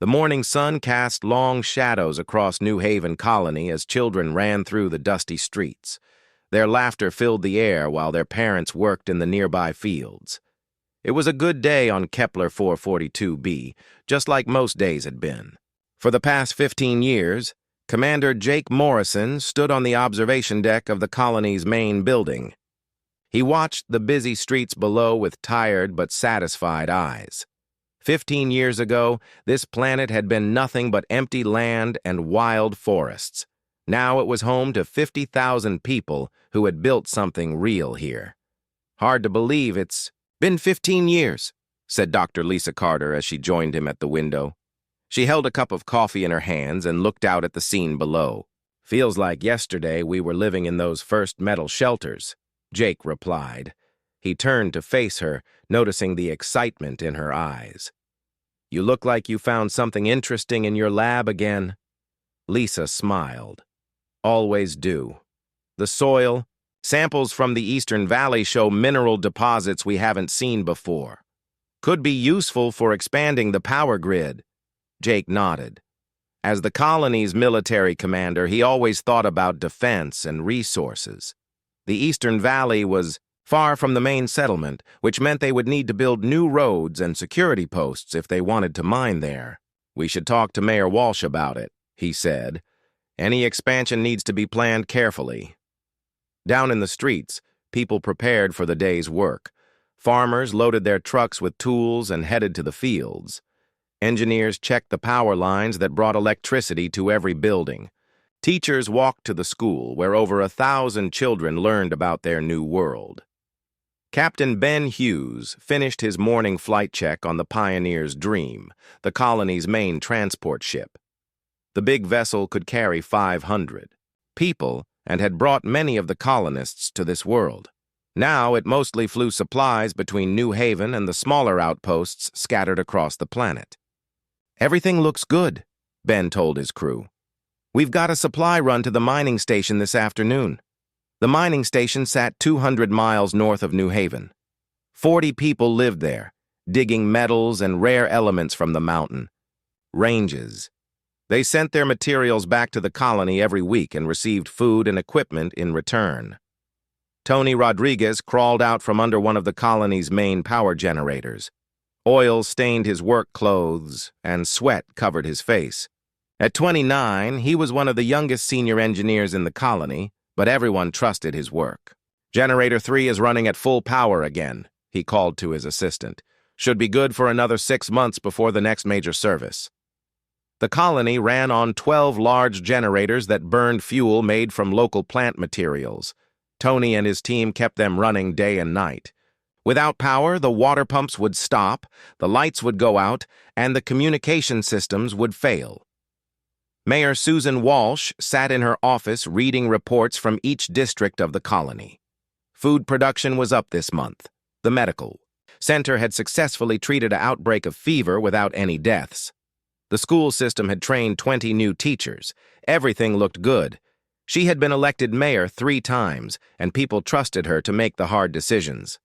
The morning sun cast long shadows across New Haven Colony as children ran through the dusty streets. Their laughter filled the air while their parents worked in the nearby fields. It was a good day on Kepler 442b, just like most days had been. For the past 15 years, Commander Jake Morrison stood on the observation deck of the colony's main building. He watched the busy streets below with tired but satisfied eyes. 15 years ago, this planet had been nothing but empty land and wild forests. Now it was home to 50,000 people who had built something real here. "Hard to believe it's been 15 years, said Dr. Lisa Carter as she joined him at the window. She held a cup of coffee in her hands and looked out at the scene below. "Feels like yesterday we were living in those first metal shelters," Jake replied. He turned to face her, noticing the excitement in her eyes. "You look like you found something interesting in your lab again." Lisa smiled. "Always do. The soil, samples from the Eastern Valley show mineral deposits we haven't seen before. Could be useful for expanding the power grid." Jake nodded. As the colony's military commander, he always thought about defense and resources. The Eastern Valley was far from the main settlement, which meant they would need to build new roads and security posts if they wanted to mine there. "We should talk to Mayor Walsh about it," he said. "Any expansion needs to be planned carefully." Down in the streets, people prepared for the day's work. Farmers loaded their trucks with tools and headed to the fields. Engineers checked the power lines that brought electricity to every building. Teachers walked to the school where over 1,000 children learned about their new world. Captain Ben Hughes finished his morning flight check on the Pioneer's Dream, the colony's main transport ship. The big vessel could carry 500 people and had brought many of the colonists to this world. Now it mostly flew supplies between New Haven and the smaller outposts scattered across the planet. "Everything looks good," Ben told his crew. "We've got a supply run to the mining station this afternoon." The mining station sat 200 miles north of New Haven. 40 people lived there, digging metals and rare elements from the mountain ranges. They sent their materials back to the colony every week and received food and equipment in return. Tony Rodriguez crawled out from under one of the colony's main power generators. Oil stained his work clothes, and sweat covered his face. At 29, he was one of the youngest senior engineers in the colony, but everyone trusted his work. "Generator 3 is running at full power again," he called to his assistant. "Should be good for another 6 months before the next major service." The colony ran on 12 large generators that burned fuel made from local plant materials. Tony and his team kept them running day and night. Without power, the water pumps would stop, the lights would go out, and the communication systems would fail. Mayor Susan Walsh sat in her office reading reports from each district of the colony. Food production was up this month. The medical center had successfully treated an outbreak of fever without any deaths. The school system had trained 20 new teachers. Everything looked good. She had been elected mayor 3 times, and people trusted her to make the hard decisions.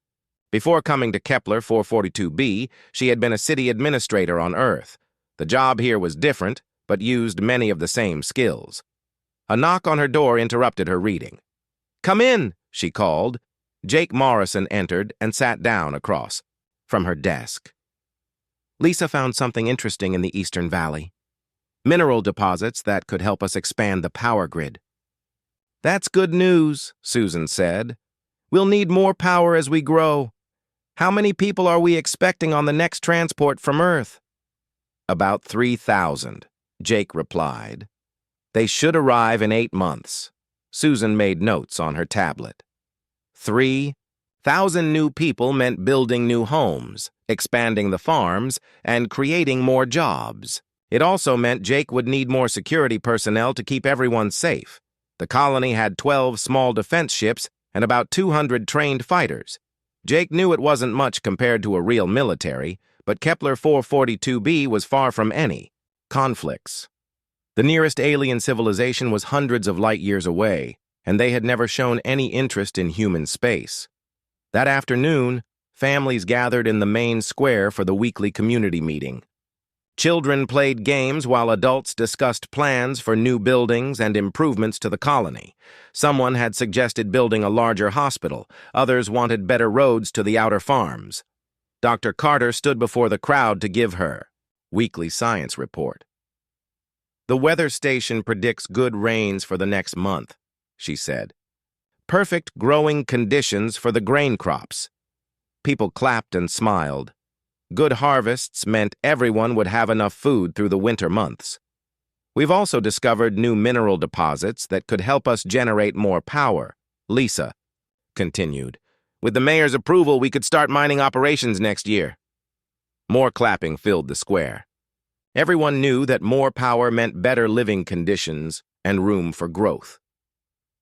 Before coming to Kepler 442b, she had been a city administrator on Earth. The job here was different, but used many of the same skills. A knock on her door interrupted her reading. "Come in," she called. Jake Morrison entered and sat down across from her desk. "Lisa found something interesting in the Eastern Valley. Mineral deposits that could help us expand the power grid." "That's good news," Susan said. "We'll need more power as we grow. How many people are we expecting on the next transport from Earth?" "About 3,000, Jake replied. "They should arrive in 8 months. Susan made notes on her tablet. 3,000 new people meant building new homes, expanding the farms, and creating more jobs. It also meant Jake would need more security personnel to keep everyone safe. The colony had 12 small defense ships and about 200 trained fighters. Jake knew it wasn't much compared to a real military, but Kepler 442b was far from any conflicts. The nearest alien civilization was hundreds of light years away, and they had never shown any interest in human space. That afternoon, families gathered in the main square for the weekly community meeting. Children played games while adults discussed plans for new buildings and improvements to the colony. Someone had suggested building a larger hospital. Others wanted better roads to the outer farms. Dr. Carter stood before the crowd to give her weekly science report. "The weather station predicts good rains for the next month," she said. "Perfect growing conditions for the grain crops." People clapped and smiled. Good harvests meant everyone would have enough food through the winter months. "We've also discovered new mineral deposits that could help us generate more power," Lisa continued. "With the mayor's approval, we could start mining operations next year." More clapping filled the square. Everyone knew that more power meant better living conditions and room for growth.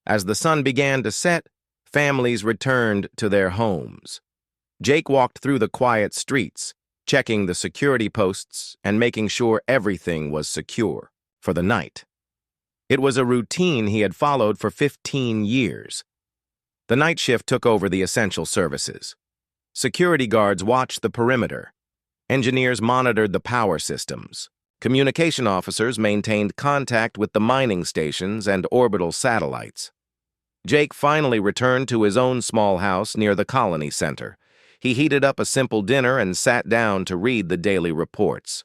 As the sun began to set, families returned to their homes. Jake walked through the quiet streets, checking the security posts and making sure everything was secure for the night. It was a routine he had followed for 15 years. The night shift took over the essential services. Security guards watched the perimeter. Engineers monitored the power systems. Communication officers maintained contact with the mining stations and orbital satellites. Jake finally returned to his own small house near the colony center. He heated up a simple dinner and sat down to read the daily reports.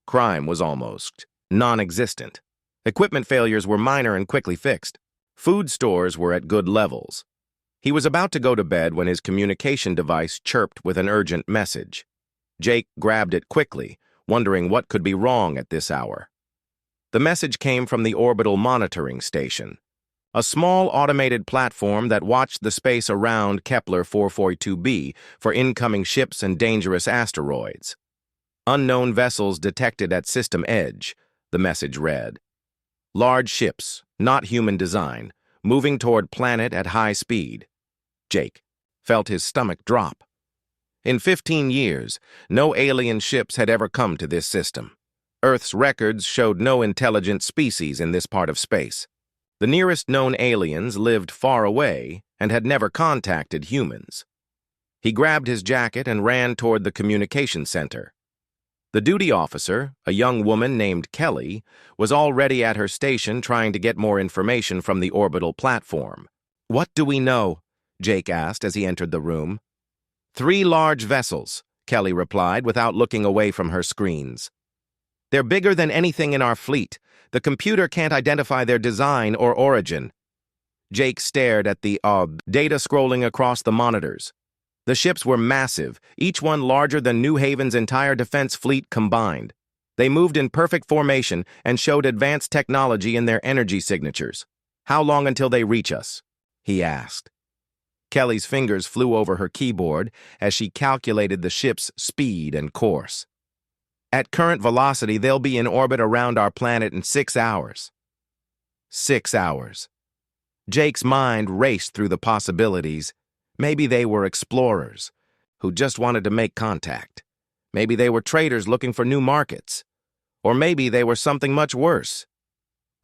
Crime was almost non-existent. Equipment failures were minor and quickly fixed. Food stores were at good levels. He was about to go to bed when his communication device chirped with an urgent message. Jake grabbed it quickly, wondering what could be wrong at this hour. The message came from the orbital monitoring station, a small automated platform that watched the space around Kepler 442b for incoming ships and dangerous asteroids. "Unknown vessels detected at system edge," the message read. "Large ships, not human design, moving toward planet at high speed." Jake felt his stomach drop. In 15 years, no alien ships had ever come to this system. Earth's records showed no intelligent species in this part of space. The nearest known aliens lived far away and had never contacted humans. He grabbed his jacket and ran toward the communication center. The duty officer, a young woman named Kelly, was already at her station trying to get more information from the orbital platform. "What do we know?" Jake asked as he entered the room. "3 large vessels," Kelly replied without looking away from her screens. "They're bigger than anything in our fleet. The computer can't identify their design or origin." Jake stared at the data scrolling across the monitors. The ships were massive, each one larger than New Haven's entire defense fleet combined. They moved in perfect formation and showed advanced technology in their energy signatures. "How long until they reach us?" he asked. Kelly's fingers flew over her keyboard as she calculated the ship's speed and course. "At current velocity, they'll be in orbit around our planet in 6 hours." 6 hours. Jake's mind raced through the possibilities. Maybe they were explorers who just wanted to make contact. Maybe they were traders looking for new markets. Or maybe they were something much worse.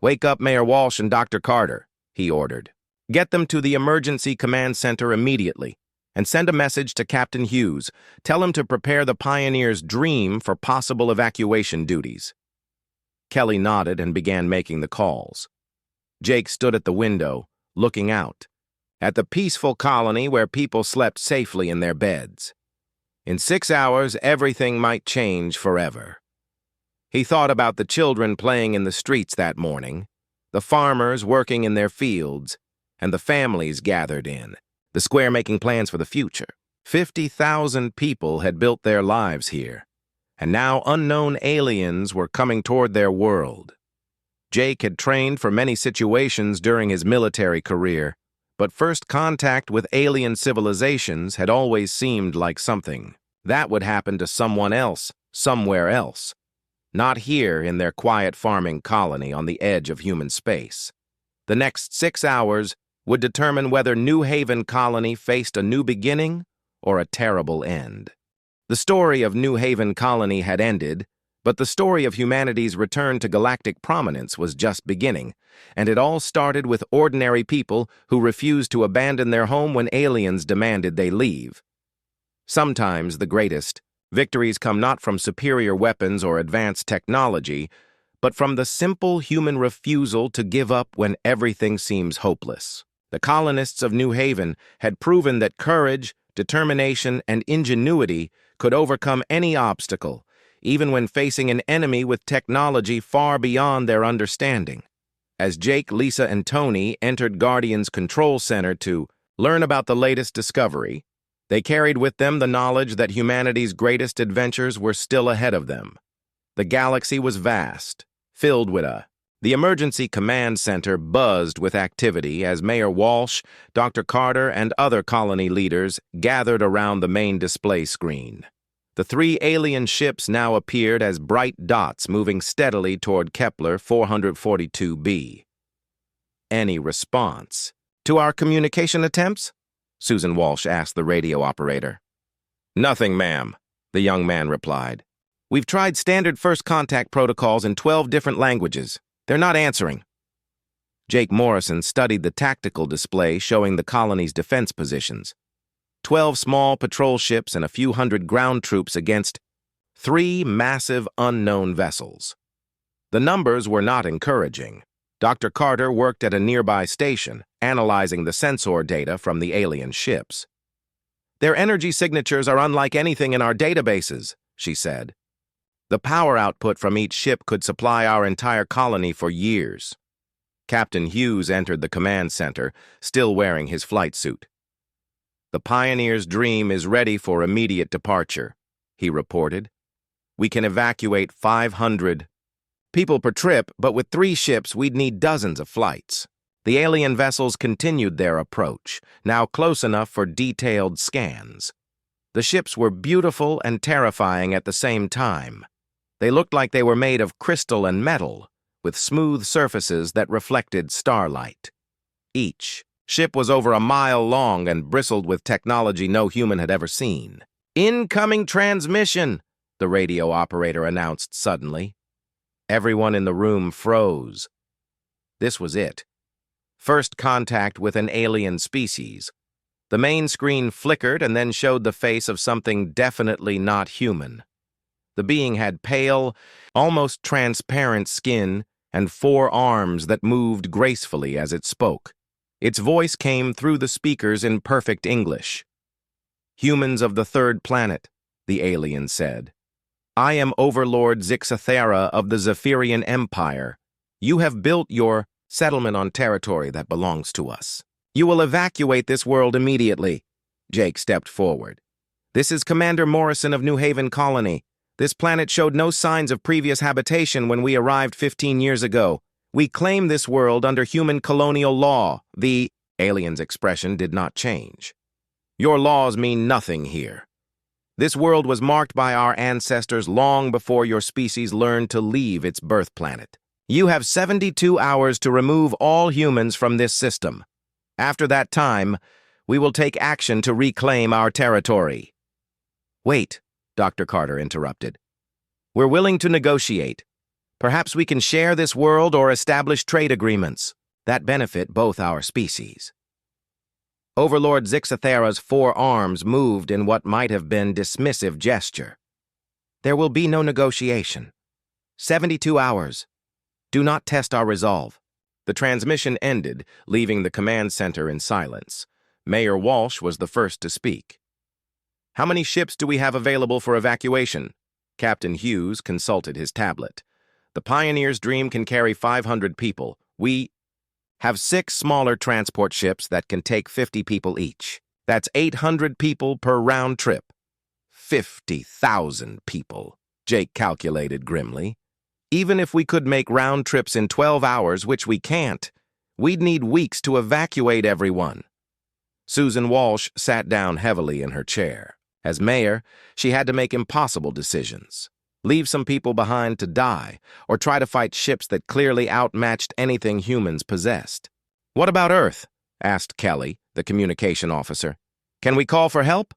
"Wake up Mayor Walsh and Dr. Carter," he ordered. "Get them to the emergency command center immediately. And send a message to Captain Hughes. Tell him to prepare the Pioneer's Dream for possible evacuation duties." Kelly nodded and began making the calls. Jake stood at the window, looking out, at the peaceful colony where people slept safely in their beds. In 6 hours, everything might change forever. He thought about the children playing in the streets that morning, the farmers working in their fields, and the families gathered in the square making plans for the future. 50,000 people had built their lives here, and now unknown aliens were coming toward their world. Jake had trained for many situations during his military career, but first contact with alien civilizations had always seemed like something that would happen to someone else, somewhere else. Not here in their quiet farming colony on the edge of human space. The next 6 hours would determine whether New Haven Colony faced a new beginning or a terrible end. The story of New Haven Colony had ended, but the story of humanity's return to galactic prominence was just beginning, and it all started with ordinary people who refused to abandon their home when aliens demanded they leave. Sometimes the greatest Victories come not from superior weapons or advanced technology, but from the simple human refusal to give up when everything seems hopeless. The colonists of New Haven had proven that courage, determination, and ingenuity could overcome any obstacle, even when facing an enemy with technology far beyond their understanding. As Jake, Lisa, and Tony entered Guardian's control center to learn about the latest discovery, they carried with them the knowledge that humanity's greatest adventures were still ahead of them. The galaxy was vast, filled with The emergency command center buzzed with activity as Mayor Walsh, Dr. Carter, and other colony leaders gathered around the main display screen. The 3 alien ships now appeared as bright dots moving steadily toward Kepler 442b. Any response to our communication attempts? Susan Walsh asked the radio operator. Nothing, ma'am, the young man replied. We've tried standard first contact protocols in 12 different languages. They're not answering. Jake Morrison studied the tactical display showing the colony's defense positions. 12 small patrol ships and a few hundred ground troops against 3 massive unknown vessels. The numbers were not encouraging. Dr. Carter worked at a nearby station, analyzing the sensor data from the alien ships. Their energy signatures are unlike anything in our databases, she said. The power output from each ship could supply our entire colony for years. Captain Hughes entered the command center, still wearing his flight suit. The Pioneer's Dream is ready for immediate departure, he reported. We can evacuate 500 people per trip, but with 3 ships, we'd need dozens of flights. The alien vessels continued their approach, now close enough for detailed scans. The ships were beautiful and terrifying at the same time. They looked like they were made of crystal and metal, with smooth surfaces that reflected starlight. Each ship was over a mile long and bristled with technology no human had ever seen. Incoming transmission, the radio operator announced suddenly. Everyone in the room froze. This was it. First contact with an alien species. The main screen flickered and then showed the face of something definitely not human. The being had pale, almost transparent skin and 4 arms that moved gracefully as it spoke. Its voice came through the speakers in perfect English. Humans of the 3rd planet, the alien said. I am Overlord Zixathera of the Zephyrian Empire. You have built your settlement on territory that belongs to us. You will evacuate this world immediately. Jake stepped forward. This is Commander Morrison of New Haven Colony. This planet showed no signs of previous habitation when we arrived 15 years ago. We claim this world under human colonial law. The alien's expression did not change. Your laws mean nothing here. This world was marked by our ancestors long before your species learned to leave its birth planet. You have 72 hours to remove all humans from this system. After that time, we will take action to reclaim our territory. Wait, Dr. Carter interrupted. We're willing to negotiate. Perhaps we can share this world or establish trade agreements that benefit both our species. Overlord Zixathera's 4 arms moved in what might have been dismissive gesture. There will be no negotiation. 72 hours. Do not test our resolve. The transmission ended, leaving the command center in silence. Mayor Walsh was the first to speak. How many ships do we have available for evacuation? Captain Hughes consulted his tablet. The Pioneer's Dream can carry 500 people. We have 6 smaller transport ships that can take 50 people each. That's 800 people per round trip. 50,000 people, Jake calculated grimly. Even if we could make round trips in 12 hours, which we can't, we'd need weeks to evacuate everyone. Susan Walsh sat down heavily in her chair. As mayor, she had to make impossible decisions. Leave some people behind to die, or try to fight ships that clearly outmatched anything humans possessed. What about Earth? Asked Kelly, the communication officer. Can we call for help?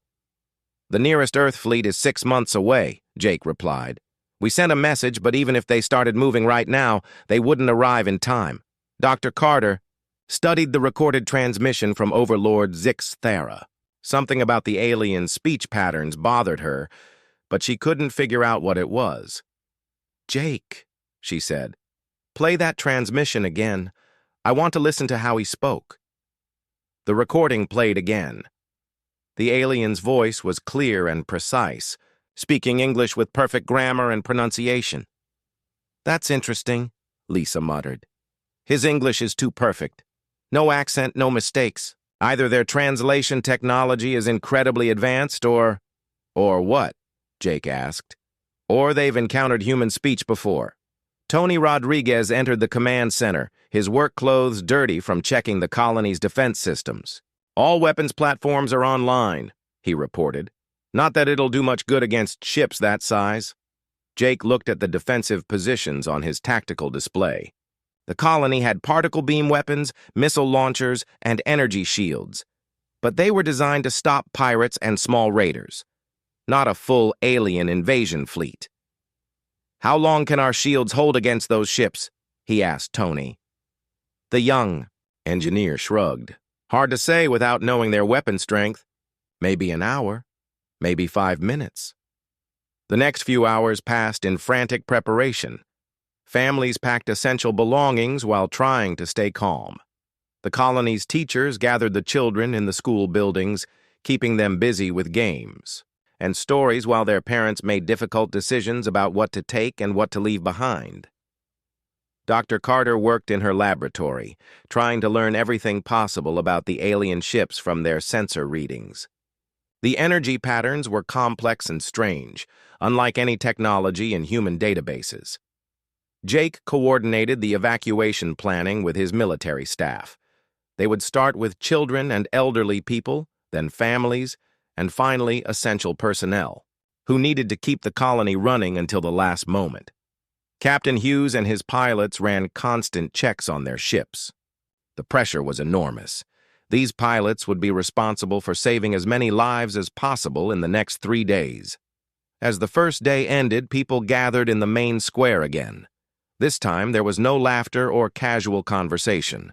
The nearest Earth fleet is 6 months away, Jake replied. We sent a message, but even if they started moving right now, they wouldn't arrive in time. Dr. Carter studied the recorded transmission from Overlord Zixathera. Something about the alien speech patterns bothered her, but she couldn't figure out what it was. "Jake," she said, "play that transmission again. I want to listen to how he spoke." The recording played again. The alien's voice was clear and precise, speaking English with perfect grammar and pronunciation. "That's interesting," Lisa muttered. "His English is too perfect. No accent, no mistakes. Either their translation technology is incredibly advanced or what?" Jake asked. "Or they've encountered human speech before." Tony Rodriguez entered the command center, his work clothes dirty from checking the colony's defense systems. "All weapons platforms are online," he reported. "Not that it'll do much good against ships that size." Jake looked at the defensive positions on his tactical display. The colony had particle beam weapons, missile launchers, and energy shields. But they were designed to stop pirates and small raiders, not a full alien invasion fleet. "How long can our shields hold against those ships?" he asked Tony. The young engineer shrugged. "Hard to say without knowing their weapon strength. Maybe an hour, maybe 5 minutes." The next few hours passed in frantic preparation. Families packed essential belongings while trying to stay calm. The colony's teachers gathered the children in the school buildings, keeping them busy with games and stories while their parents made difficult decisions about what to take and what to leave behind. Dr. Carter worked in her laboratory, trying to learn everything possible about the alien ships from their sensor readings. The energy patterns were complex and strange, unlike any technology in human databases. Jake coordinated the evacuation planning with his military staff. They would start with children and elderly people, then families, and finally essential personnel, who needed to keep the colony running until the last moment. Captain Hughes and his pilots ran constant checks on their ships. The pressure was enormous. These pilots would be responsible for saving as many lives as possible in the next 3 days. As the first day ended, people gathered in the main square again. This time, there was no laughter or casual conversation.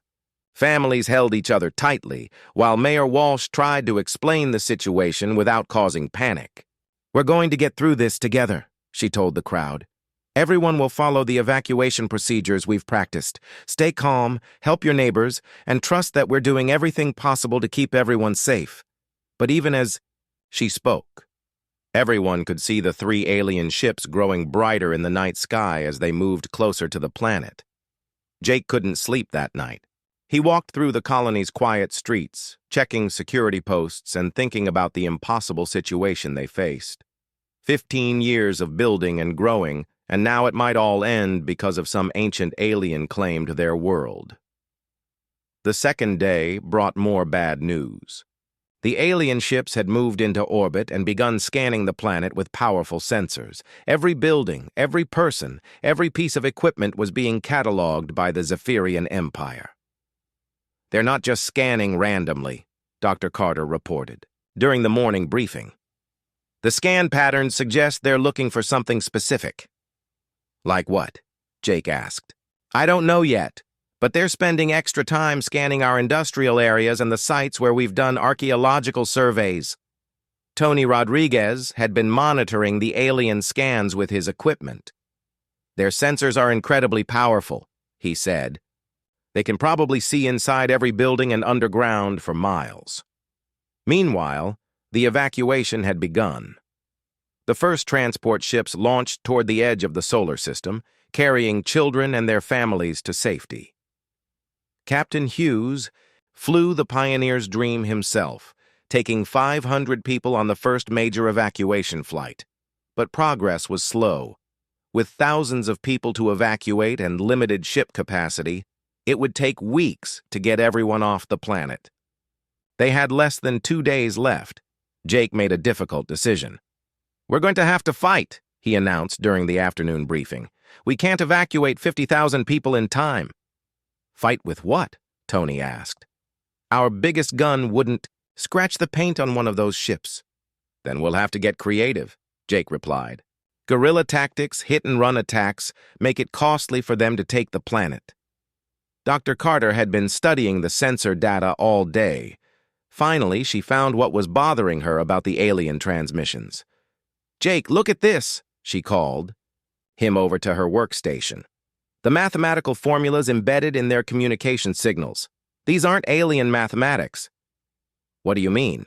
Families held each other tightly, while Mayor Walsh tried to explain the situation without causing panic. "We're going to get through this together," she told the crowd. "Everyone will follow the evacuation procedures we've practiced. Stay calm, help your neighbors, and trust that we're doing everything possible to keep everyone safe." But even as she spoke, everyone could see the 3 alien ships growing brighter in the night sky as they moved closer to the planet. Jake couldn't sleep that night. He walked through the colony's quiet streets, checking security posts and thinking about the impossible situation they faced. 15 years of building and growing, and now it might all end because of some ancient alien claimed their world. The second day brought more bad news. The alien ships had moved into orbit and begun scanning the planet with powerful sensors. Every building, every person, every piece of equipment was being cataloged by the Zephyrian Empire. "They're not just scanning randomly," Dr. Carter reported during the morning briefing. "The scan patterns suggest they're looking for something specific." "Like what?" Jake asked. "I don't know yet, but they're spending extra time scanning our industrial areas and the sites where we've done archaeological surveys." Tony Rodriguez had been monitoring the alien scans with his equipment. "Their sensors are incredibly powerful," he said. "They can probably see inside every building and underground for miles." Meanwhile, the evacuation had begun. The first transport ships launched toward the edge of the solar system, carrying children and their families to safety. Captain Hughes flew the Pioneer's Dream himself, taking 500 people on the first major evacuation flight. But progress was slow. With thousands of people to evacuate and limited ship capacity, it would take weeks to get everyone off the planet. They had less than 2 days left. Jake made a difficult decision. "We're going to have to fight," he announced during the afternoon briefing. "We can't evacuate 50,000 people in time." "Fight with what?" Tony asked. "Our biggest gun wouldn't scratch the paint on one of those ships." "Then we'll have to get creative," Jake replied. "Guerrilla tactics, hit-and-run attacks, make it costly for them to take the planet." Dr. Carter had been studying the sensor data all day. Finally, she found what was bothering her about the alien transmissions. "Jake, look at this," she called him over to her workstation. "The mathematical formulas embedded in their communication signals. These aren't alien mathematics." "What do you mean?"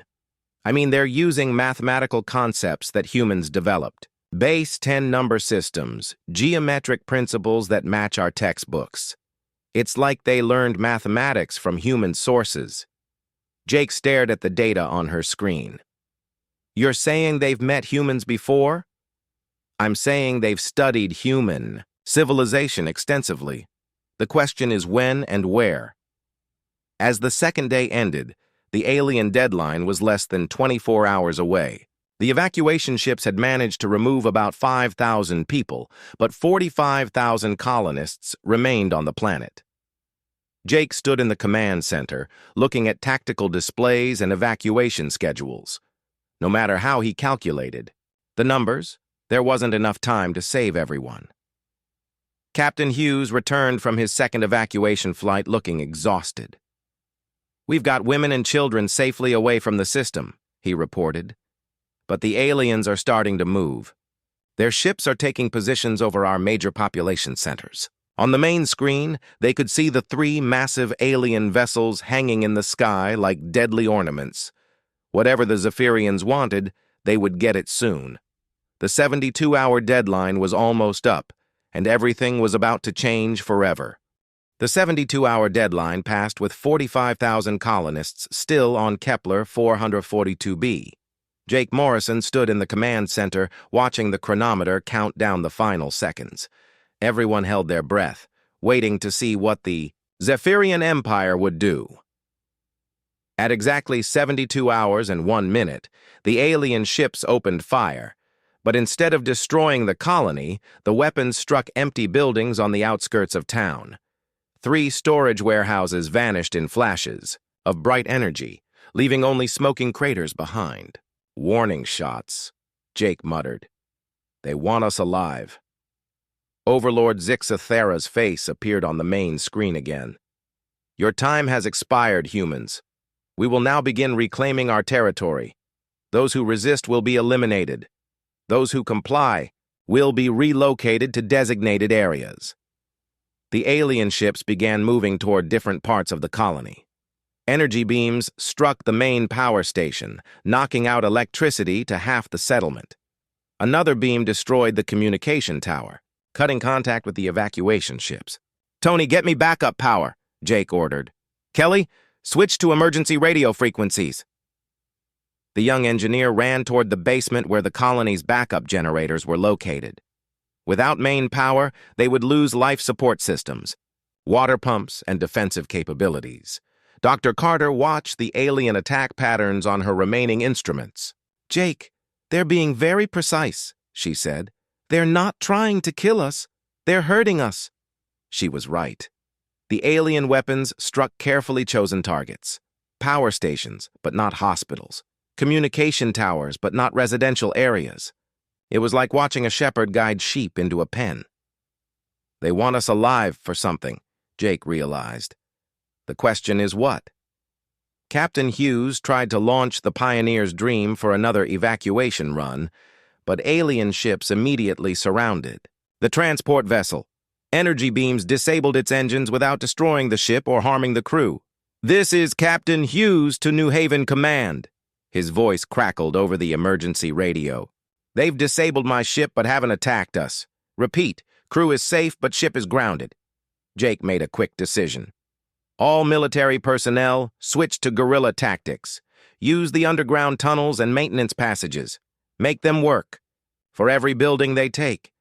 "I mean, they're using mathematical concepts that humans developed. Base 10 number systems, geometric principles that match our textbooks. It's like they learned mathematics from human sources." Jake stared at the data on her screen. "You're saying they've met humans before?" "I'm saying they've studied human civilization extensively. The question is when and where." As the second day ended, the alien deadline was less than 24 hours away. The evacuation ships had managed to remove about 5,000 people, but 45,000 colonists remained on the planet. Jake stood in the command center, looking at tactical displays and evacuation schedules. No matter how he calculated the numbers, there wasn't enough time to save everyone. Captain Hughes returned from his second evacuation flight looking exhausted. "We've got women and children safely away from the system," he reported. "But the aliens are starting to move. Their ships are taking positions over our major population centers." On the main screen, they could see the 3 massive alien vessels hanging in the sky like deadly ornaments. Whatever the Zephyrians wanted, they would get it soon. The 72-hour deadline was almost up, and everything was about to change forever. The 72-hour deadline passed with 45,000 colonists still on Kepler 442b. Jake Morrison stood in the command center, watching the chronometer count down the final seconds. Everyone held their breath, waiting to see what the Zephyrian Empire would do. At exactly 72 hours and 1 minute, the alien ships opened fire. But instead of destroying the colony, the weapons struck empty buildings on the outskirts of town. 3 storage warehouses vanished in flashes of bright energy, leaving only smoking craters behind. "Warning shots," Jake muttered. "They want us alive." Overlord Zixathera's face appeared on the main screen again. "Your time has expired, humans. We will now begin reclaiming our territory. Those who resist will be eliminated. Those who comply will be relocated to designated areas." The alien ships began moving toward different parts of the colony. Energy beams struck the main power station, knocking out electricity to half the settlement. Another beam destroyed the communication tower, cutting contact with the evacuation ships. "Tony, get me backup power," Jake ordered. "Kelly, switch to emergency radio frequencies." The young engineer ran toward the basement where the colony's backup generators were located. Without main power, they would lose life support systems, water pumps, and defensive capabilities. Dr. Carter watched the alien attack patterns on her remaining instruments. "Jake, they're being very precise," she said. "They're not trying to kill us. They're hurting us." She was right. The alien weapons struck carefully chosen targets. Power stations, but not hospitals. Communication towers, but not residential areas. It was like watching a shepherd guide sheep into a pen. "They want us alive for something," Jake realized. "The question is what?" Captain Hughes tried to launch the Pioneer's Dream for another evacuation run, but alien ships immediately surrounded the transport vessel. Energy beams disabled its engines without destroying the ship or harming the crew. "This is Captain Hughes to New Haven Command." His voice crackled over the emergency radio. "They've disabled my ship but haven't attacked us. Repeat, crew is safe but ship is grounded." Jake made a quick decision. "All military personnel, switch to guerrilla tactics. Use the underground tunnels and maintenance passages. Make them work. For every building they take."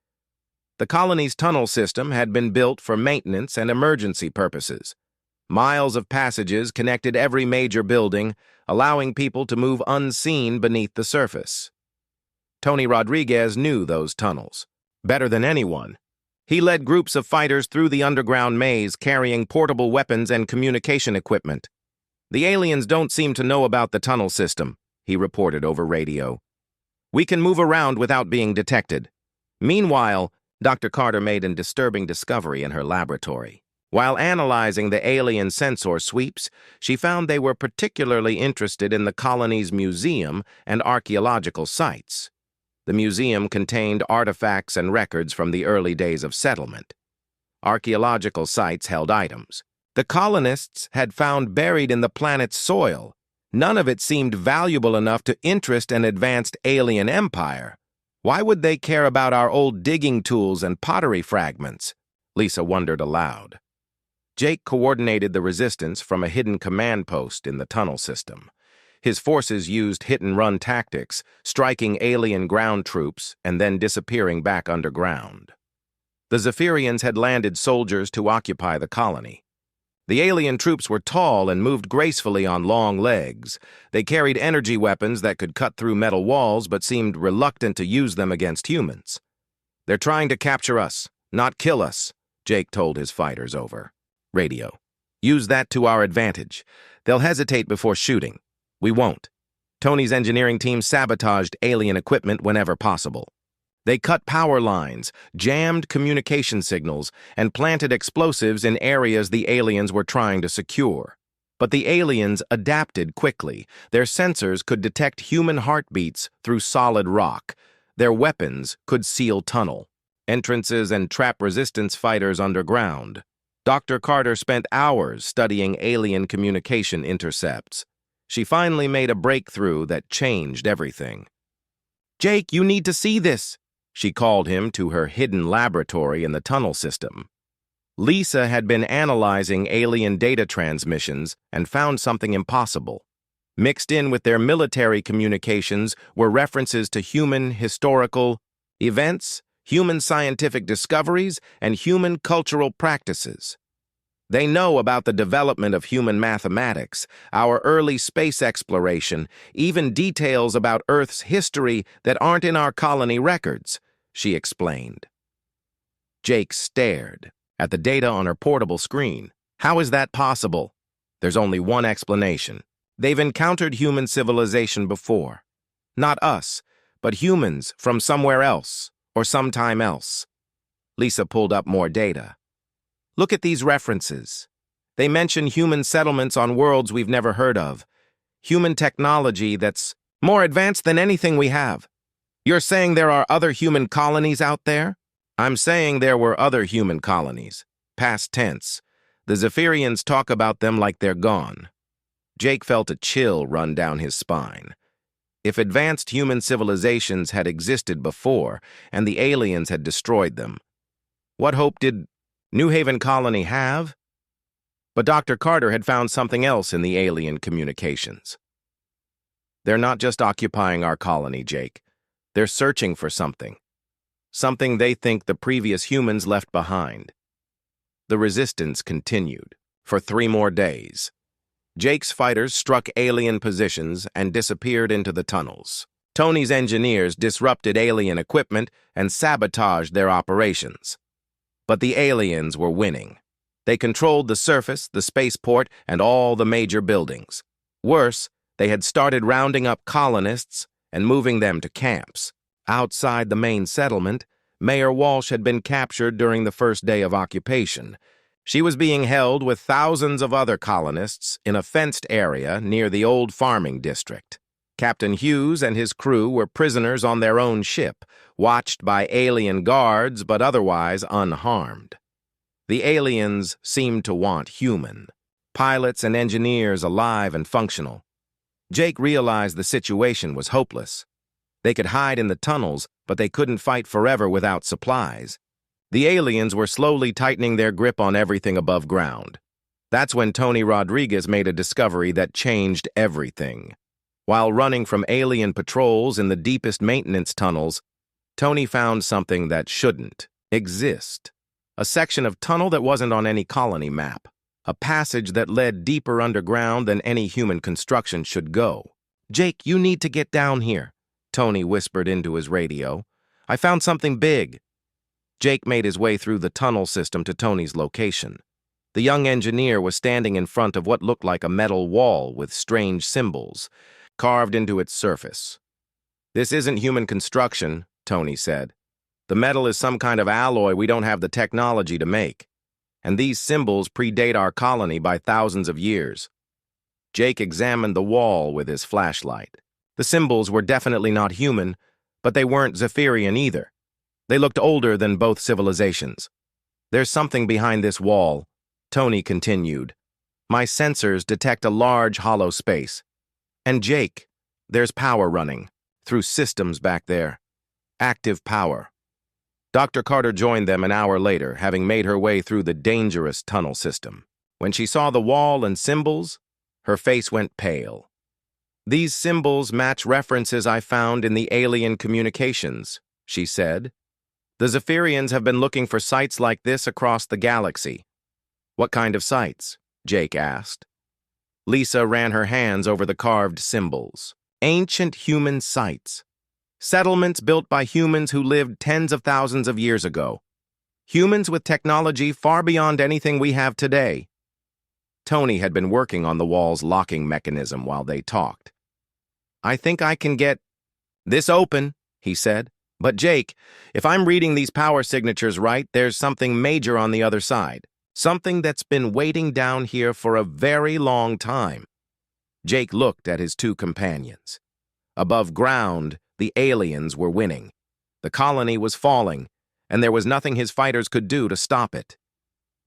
The colony's tunnel system had been built for maintenance and emergency purposes. Miles of passages connected every major building, allowing people to move unseen beneath the surface. Tony Rodriguez knew those tunnels better than anyone. He led groups of fighters through the underground maze carrying portable weapons and communication equipment. "The aliens don't seem to know about the tunnel system," he reported over radio. "We can move around without being detected." Meanwhile, Dr. Carter made a disturbing discovery in her laboratory. While analyzing the alien sensor sweeps, she found they were particularly interested in the colony's museum and archaeological sites. The museum contained artifacts and records from the early days of settlement. Archaeological sites held items the colonists had found buried in the planet's soil. None of it seemed valuable enough to interest an advanced alien empire. Why would they care about our old digging tools and pottery fragments? Lisa wondered aloud. Jake coordinated the resistance from a hidden command post in the tunnel system. His forces used hit-and-run tactics, striking alien ground troops and then disappearing back underground. The Zephyrians had landed soldiers to occupy the colony. The alien troops were tall and moved gracefully on long legs. They carried energy weapons that could cut through metal walls but seemed reluctant to use them against humans. "They're trying to capture us, not kill us," Jake told his fighters over radio. "Use that to our advantage. They'll hesitate before shooting. We won't." Tony's engineering team sabotaged alien equipment whenever possible. They cut power lines, jammed communication signals, and planted explosives in areas the aliens were trying to secure. But the aliens adapted quickly. Their sensors could detect human heartbeats through solid rock. Their weapons could seal tunnel entrances and trap resistance fighters underground. Dr. Carter spent hours studying alien communication intercepts. She finally made a breakthrough that changed everything. "Jake, you need to see this," she called him to her hidden laboratory in the tunnel system. Lisa had been analyzing alien data transmissions and found something impossible. Mixed in with their military communications were references to human historical events, human scientific discoveries, and human cultural practices. They know about the development of human mathematics, our early space exploration, even details about Earth's history that aren't in our colony records, she explained. Jake stared at the data on her portable screen. How is that possible? There's only one explanation. They've encountered human civilization before. Not us, but humans from somewhere else or sometime else. Lisa pulled up more data. Look at these references. They mention human settlements on worlds we've never heard of. Human technology that's more advanced than anything we have. You're saying there are other human colonies out there? I'm saying there were other human colonies. Past tense. The Zephyrians talk about them like they're gone. Jake felt a chill run down his spine. If advanced human civilizations had existed before and the aliens had destroyed them, what hope did New Haven Colony have? But Dr. Carter had found something else in the alien communications. They're not just occupying our colony, Jake. They're searching for something. Something they think the previous humans left behind. The resistance continued for 3 more days. Jake's fighters struck alien positions and disappeared into the tunnels. Tony's engineers disrupted alien equipment and sabotaged their operations. But the aliens were winning. They controlled the surface, the spaceport, and all the major buildings. Worse, they had started rounding up colonists and moving them to camps. Outside the main settlement, Mayor Walsh had been captured during the first day of occupation. She was being held with thousands of other colonists in a fenced area near the old farming district. Captain Hughes and his crew were prisoners on their own ship, watched by alien guards but otherwise unharmed. The aliens seemed to want human, pilots and engineers alive and functional. Jake realized the situation was hopeless. They could hide in the tunnels, but they couldn't fight forever without supplies. The aliens were slowly tightening their grip on everything above ground. That's when Tony Rodriguez made a discovery that changed everything. While running from alien patrols in the deepest maintenance tunnels, Tony found something that shouldn't exist. A section of tunnel that wasn't on any colony map. A passage that led deeper underground than any human construction should go. "Jake, you need to get down here," Tony whispered into his radio. "I found something big." Jake made his way through the tunnel system to Tony's location. The young engineer was standing in front of what looked like a metal wall with strange symbols carved into its surface. "This isn't human construction," Tony said. "The metal is some kind of alloy we don't have the technology to make. And these symbols predate our colony by thousands of years." Jake examined the wall with his flashlight. The symbols were definitely not human, But they weren't Zephyrian either. They looked older than both civilizations. "There's something behind this wall," Tony continued. "My sensors detect a large hollow space. And Jake, there's power running through systems back there. Active power." Dr. Carter joined them an hour later, having made her way through the dangerous tunnel system. When she saw the wall and symbols, her face went pale. "These symbols match references I found in the alien communications," she said. "The Zephyrians have been looking for sites like this across the galaxy." "What kind of sites?" Jake asked. Lisa ran her hands over the carved symbols. "Ancient human sites. Settlements built by humans who lived tens of thousands of years ago. Humans with technology far beyond anything we have today." Tony had been working on the wall's locking mechanism while they talked. "I think I can get this open," he said. "But Jake, if I'm reading these power signatures right, there's something major on the other side. Something that's been waiting down here for a very long time." Jake looked at his two companions. Above ground, the aliens were winning. The colony was falling, and there was nothing his fighters could do to stop it.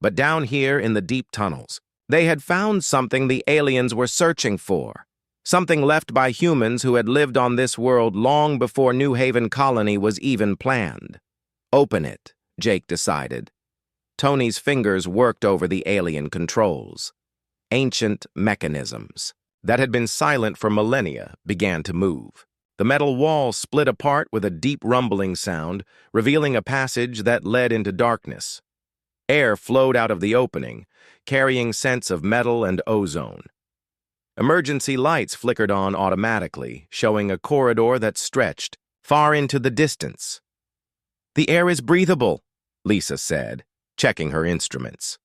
But down here in the deep tunnels, they had found something the aliens were searching for. Something left by humans who had lived on this world long before New Haven Colony was even planned. "Open it," Jake decided. Tony's fingers worked over the alien controls. Ancient mechanisms that had been silent for millennia began to move. The metal wall split apart with a deep rumbling sound, revealing a passage that led into darkness. Air flowed out of the opening, carrying scents of metal and ozone. Emergency lights flickered on automatically, showing a corridor that stretched far into the distance. "The air is breathable," Lisa said, checking her instruments.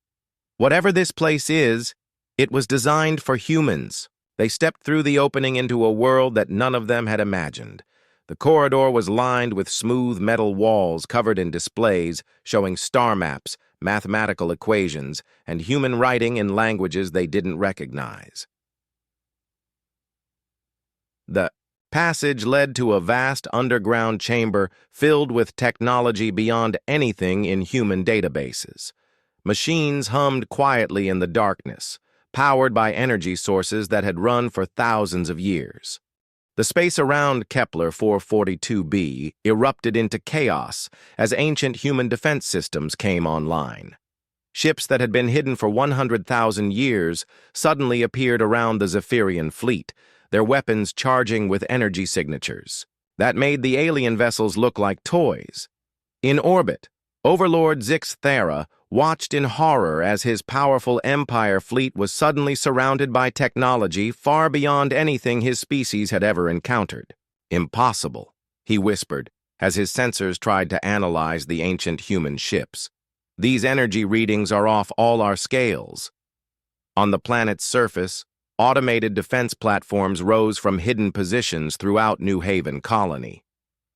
"Whatever this place is, it was designed for humans." They stepped through the opening into a world that none of them had imagined. The corridor was lined with smooth metal walls covered in displays showing star maps, mathematical equations, and human writing in languages they didn't recognize. The passage led to a vast underground chamber filled with technology beyond anything in human databases. Machines hummed quietly in the darkness, powered by energy sources that had run for thousands of years. The space around Kepler 442b erupted into chaos as ancient human defense systems came online. Ships that had been hidden for 100,000 years suddenly appeared around the Zephyrian fleet, their weapons charging with energy signatures. That made the alien vessels look like toys. In orbit, Overlord Zix Thera watched in horror as his powerful Empire fleet was suddenly surrounded by technology far beyond anything his species had ever encountered. "Impossible," he whispered, as his sensors tried to analyze the ancient human ships. "These energy readings are off all our scales." On the planet's surface, automated defense platforms rose from hidden positions throughout New Haven Colony.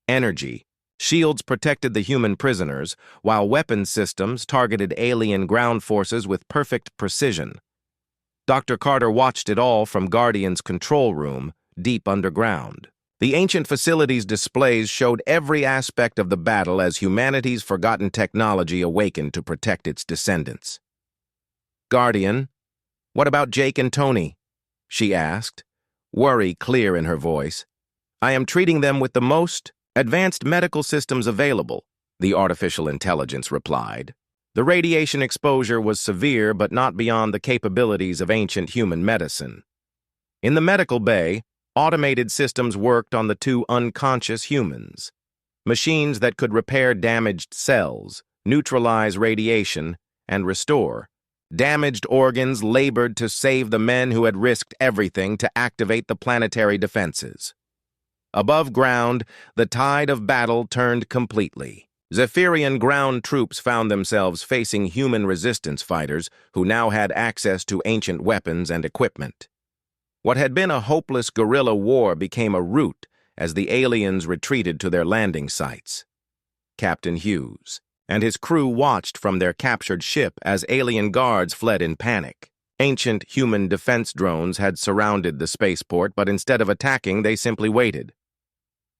Energy shields protected the human prisoners, while weapons systems targeted alien ground forces with perfect precision. Dr. Carter watched it all from Guardian's control room, deep underground. The ancient facility's displays showed every aspect of the battle as humanity's forgotten technology awakened to protect its descendants. "Guardian, what about Jake and Tony?" she asked, worry clear in her voice. "I am treating them with the most advanced medical systems available," the artificial intelligence replied. The radiation exposure was severe but not beyond the capabilities of ancient human medicine. In the medical bay, automated systems worked on the two unconscious humans. Machines that could repair damaged cells, neutralize radiation, and restore damaged organs labored to save the men who had risked everything to activate the planetary defenses. Above ground, the tide of battle turned completely. Zephyrian ground troops found themselves facing human resistance fighters who now had access to ancient weapons and equipment. What had been a hopeless guerrilla war became a rout as the aliens retreated to their landing sites. Captain Hughes and his crew watched from their captured ship as alien guards fled in panic. Ancient human defense drones had surrounded the spaceport, but instead of attacking, they simply waited.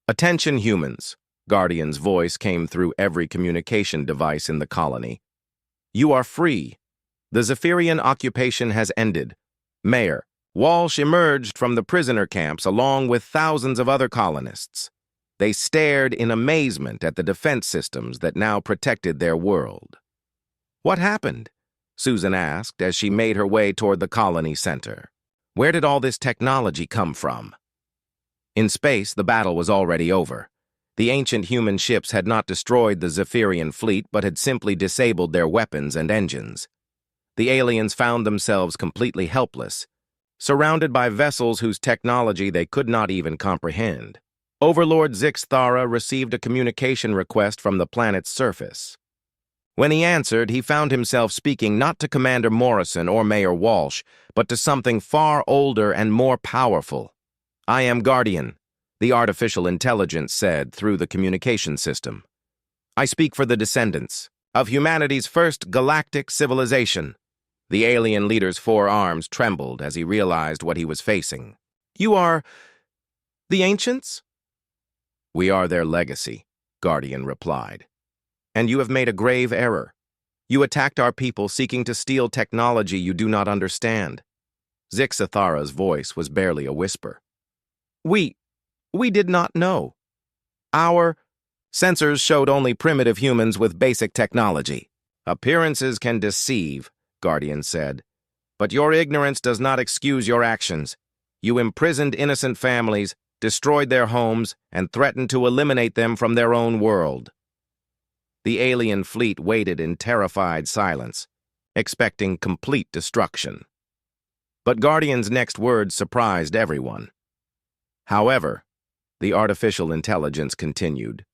Attention humans. Guardian's voice came through every communication device in the colony. You are free. The Zephyrian occupation has ended. Mayor, Walsh emerged from the prisoner camps along with thousands of other colonists. They stared in amazement at the defense systems that now protected their world. What happened? Susan asked as she made her way toward the colony center. Where did all this technology come from? In space, the battle was already over. The ancient human ships had not destroyed the Zephyrian fleet but had simply disabled their weapons and engines. The aliens found themselves completely helpless, surrounded by vessels whose technology they could not even comprehend. Overlord Zix Thara received a communication request from the planet's surface. When he answered, he found himself speaking not to Commander Morrison or Mayor Walsh, but to something far older and more powerful. I am Guardian, the artificial intelligence said through the communication system. I speak for the descendants of humanity's first galactic civilization. The alien leader's forearms trembled as he realized what he was facing. You are the ancients? We are their legacy, Guardian replied. And you have made a grave error. You attacked our people seeking to steal technology you do not understand. Zix Thara's voice was barely a whisper. We did not know. Our sensors showed only primitive humans with basic technology. Appearances can deceive, Guardian said. But your ignorance does not excuse your actions. You imprisoned innocent families, destroyed their homes, and threatened to eliminate them from their own world. The alien fleet waited in terrified silence, expecting complete destruction. But Guardian's next words surprised everyone. However, the artificial intelligence continued,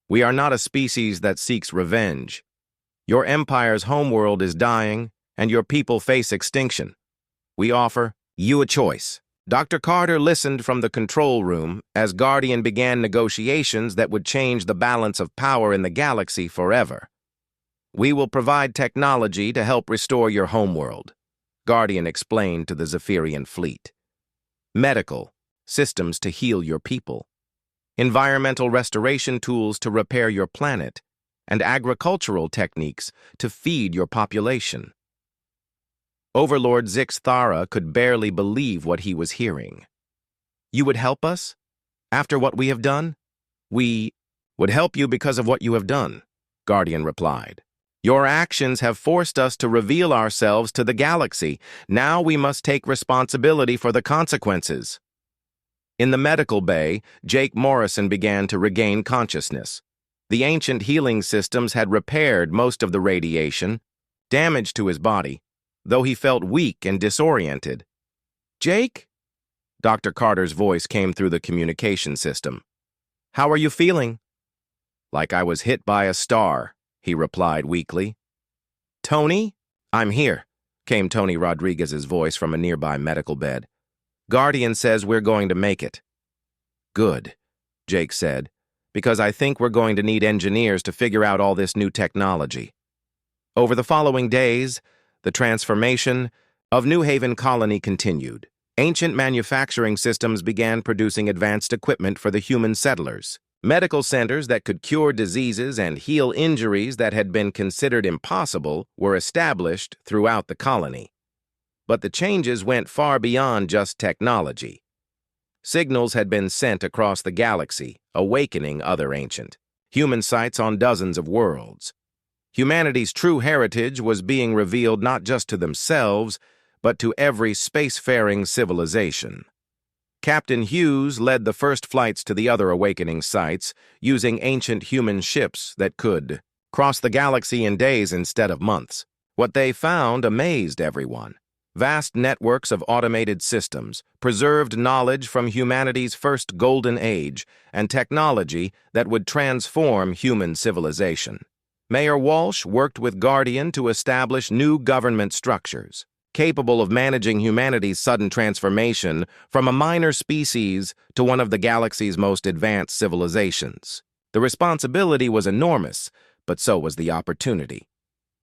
we are not a species that seeks revenge. Your empire's homeworld is dying, and your people face extinction. We offer you a choice. Dr. Carter listened from the control room as Guardian began negotiations that would change the balance of power in the galaxy forever. We will provide technology to help restore your homeworld, Guardian explained to the Zephyrian fleet. Medical, systems to heal your people. Environmental restoration tools to repair your planet, and agricultural techniques to feed your population. Overlord Zix Thara could barely believe what he was hearing. You would help us? After what we have done? We would help you because of what you have done, Guardian replied. Your actions have forced us to reveal ourselves to the galaxy. Now we must take responsibility for the consequences. In the medical bay, Jake Morrison began to regain consciousness. The ancient healing systems had repaired most of the radiation, damage to his body, though he felt weak and disoriented. Jake? Dr. Carter's voice came through the communication system. How are you feeling? Like I was hit by a star, he replied weakly. Tony? I'm here, came Tony Rodriguez's voice from a nearby medical bed. Guardian says we're going to make it. Good, Jake said, because I think we're going to need engineers to figure out all this new technology. Over the following days, the transformation of New Haven Colony continued. Ancient manufacturing systems began producing advanced equipment for the human settlers. Medical centers that could cure diseases and heal injuries that had been considered impossible were established throughout the colony. But the changes went far beyond just technology. Signals had been sent across the galaxy, awakening other ancient human sites on dozens of worlds. Humanity's true heritage was being revealed not just to themselves, but to every spacefaring civilization. Captain Hughes led the first flights to the other awakening sites, using ancient human ships that could cross the galaxy in days instead of months. What they found amazed everyone. Vast networks of automated systems, preserved knowledge from humanity's first golden age, and technology that would transform human civilization. Mayor Walsh worked with Guardian to establish new government structures, capable of managing humanity's sudden transformation from a minor species to one of the galaxy's most advanced civilizations. The responsibility was enormous, but so was the opportunity.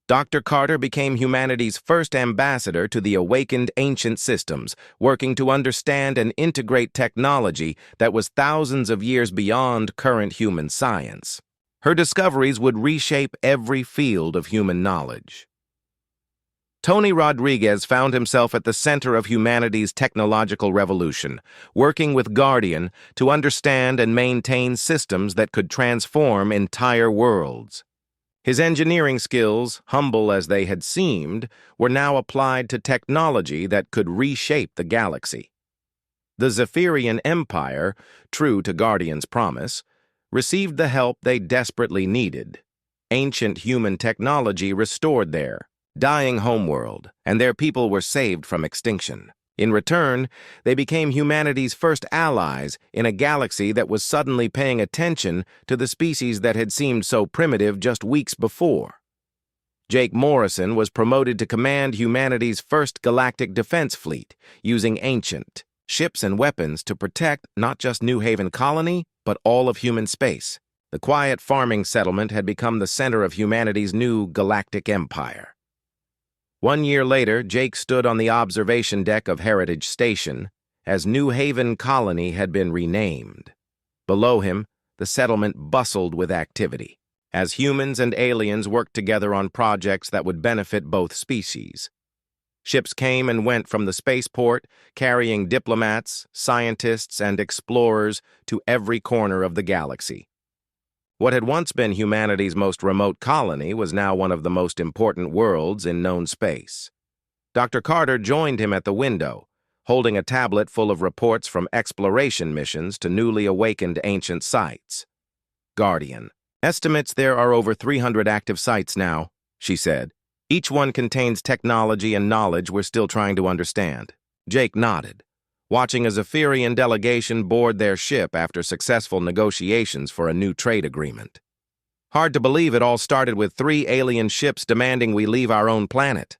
Dr. Carter became humanity's first ambassador to the awakened ancient systems, working to understand and integrate technology that was thousands of years beyond current human science. Her discoveries would reshape every field of human knowledge. Tony Rodriguez found himself at the center of humanity's technological revolution, working with Guardian to understand and maintain systems that could transform entire worlds. His engineering skills, humble as they had seemed, were now applied to technology that could reshape the galaxy. The Zephyrian Empire, true to Guardian's promise, received the help they desperately needed. Ancient human technology restored their dying homeworld, and their people were saved from extinction. In return, they became humanity's first allies in a galaxy that was suddenly paying attention to the species that had seemed so primitive just weeks before. Jake Morrison was promoted to command humanity's first galactic defense fleet, using ancient ships and weapons to protect not just New Haven Colony, but all of human space. The quiet farming settlement had become the center of humanity's new galactic empire. 1 year later, Jake stood on the observation deck of Heritage Station as New Haven Colony had been renamed. Below him, the settlement bustled with activity, as humans and aliens worked together on projects that would benefit both species. Ships came and went from the spaceport, carrying diplomats, scientists, and explorers to every corner of the galaxy. What had once been humanity's most remote colony was now one of the most important worlds in known space. Dr. Carter joined him at the window, holding a tablet full of reports from exploration missions to newly awakened ancient sites. Guardian. Estimates there are over 300 active sites now, she said. Each one contains technology and knowledge we're still trying to understand. Jake nodded, watching a Zephyrian delegation board their ship after successful negotiations for a new trade agreement. Hard to believe it all started with 3 alien ships demanding we leave our own planet.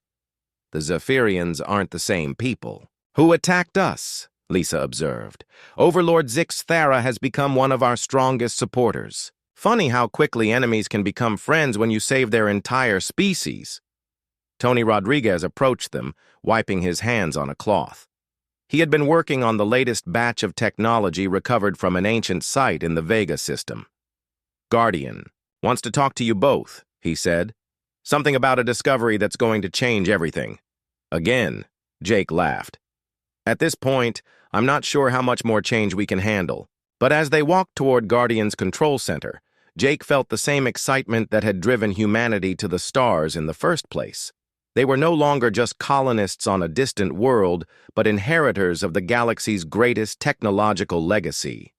The Zephyrians aren't the same people. Who attacked us? Lisa observed. Overlord Zix Thara has become one of our strongest supporters. Funny how quickly enemies can become friends when you save their entire species. Tony Rodriguez approached them, wiping his hands on a cloth. He had been working on the latest batch of technology recovered from an ancient site in the Vega system. Guardian wants to talk to you both, he said. Something about a discovery that's going to change everything. Again, Jake laughed. At this point, I'm not sure how much more change we can handle. But as they walked toward Guardian's control center, Jake felt the same excitement that had driven humanity to the stars in the first place. They were no longer just colonists on a distant world, but inheritors of the galaxy's greatest technological legacy.